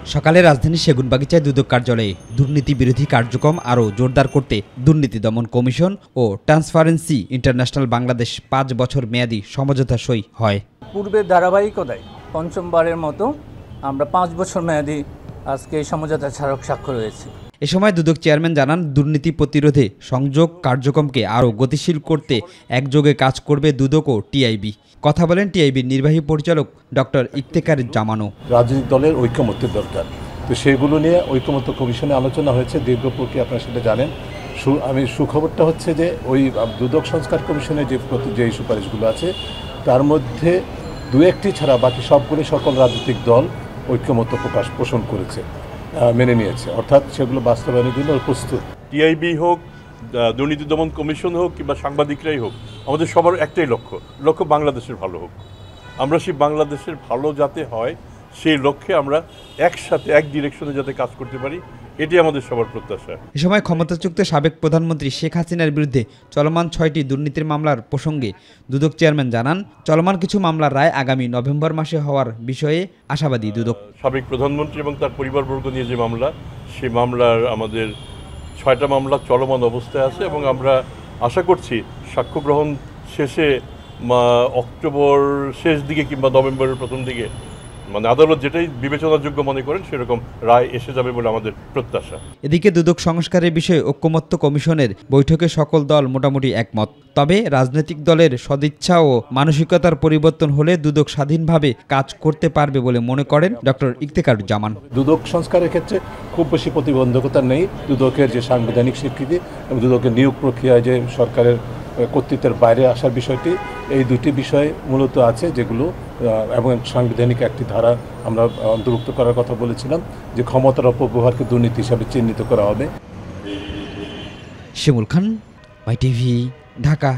সকালে রাজধানীর সেগুনবাগিচায় দুদক কার্যালয়ে দুর্নীতি বিরোধী কার্যক্রম আরও জোরদার করতে দুর্নীতি দমন কমিশন ও ট্রান্সপারেন্সি ইন্টারন্যাশনাল বাংলাদেশ ৫ বছর মেয়াদী সমঝোতা সই হয়। পূর্বের ধারাবাহিকতায় পঞ্চমবারের মতো আমরা ৫ বছর মেয়াদী আজকে এই সমঝোতা স্মারক স্বাক্ষর হয়েছে। এ সময় দুদক চেয়ারম্যান জানান, দুর্নীতি প্রতিরোধে সংযোগ কার্যক্রমকে আরও গতিশীল করতে একযোগে কাজ করবে দুদক ও টিআইবি। কথা বলেন টিআইবির নির্বাহী পরিচালক ডক্টর ইফতেখার জামানও। রাজনৈতিক দলের ঐকমত্যের দরকার, তো সেগুলো নিয়ে ঐকমত্য কমিশনে আলোচনা হয়েছে, দীর্ঘ প্রক্রিয়া, আপনারা সেটা জানেন। সুখবরটা হচ্ছে যে ওই দুদক সংস্কার কমিশনের যে সুপারিশগুলো আছে তার মধ্যে দু একটি ছাড়া বাকি সবগুলো সকল রাজনৈতিক দল ঐকমত্য পোষণ করেছে, মেনে নিয়েছে, অর্থাৎ সেগুলো বাস্তবায়নের জন্য প্রস্তুত। টিআইবি হোক, দুর্নীতি দমন কমিশন হোক কিংবা সাংবাদিকরাই হোক, আমাদের সবার একটাই লক্ষ্য বাংলাদেশের ভালো হোক। আমরা সেই বাংলাদেশের ভালো যাতে হয় সেই লক্ষ্যে আমরা একসাথে এক ডিরেকশনে যাতে কাজ করতে পারি, এটি আমাদের সবার প্রত্যাশা। এ সময় ক্ষমতাচ্যুত সাবেক প্রধানমন্ত্রী শেখ হাসিনার বিরুদ্ধে চলমান 6টি দুর্নীতির মামলার প্রসঙ্গে দুদক চেয়ারম্যান জানান, চলমান কিছু মামলার রায় আগামী নভেম্বর মাসে হওয়ার বিষয়ে আশাবাদী দুদক। সাবেক প্রধানমন্ত্রী এবং তার পরিবারবর্গ নিয়ে যে মামলা, সেই মামলার আমাদের 6টা মামলা চলমান অবস্থায় আছে এবং আমরা আশা করছি সাক্ষ্য গ্রহণ শেষে অক্টোবর শেষ দিকে কিংবা নভেম্বরের প্রথম দিকে মানে আদালত যেটাই বিবেচনাযোগ্য মনে করেন সেরকম রায় এসে যাবে বলে আমাদের প্রত্যাশা। এদিকে দুদক সংস্কারের বিষয়ে ঐকমত্য কমিশনের বৈঠকে সকল দল মোটামুটি একমত। তবে রাজনৈতিক দলের সদিচ্ছা ও মানসিকতার পরিবর্তন হলে দুদক স্বাধীনভাবে কাজ করতে পারবে বলে মনে করেন ডক্টর ইফতেখার জামান। দুদক সংস্কারের ক্ষেত্রে খুব বেশি প্রতিবন্ধকতা নেই। দুদকের যে সাংবিধানিক স্বীকৃতি এবং দুদকের নিয়োগ প্রক্রিয়ায় যে সরকারের কর্তৃত্বের বাইরে আসার বিষয়টি, এই দুটি বিষয় মূলত আছে যেগুলো, এবং সাংবিধানিক একটি ধারা আমরা অন্তর্ভুক্ত করার কথা বলেছিলাম, যে ক্ষমতার অপব্যবহারকে দুর্নীতি হিসাবে চিহ্নিত করা হবে। শিমুল খান, মাইটিভি, ঢাকা।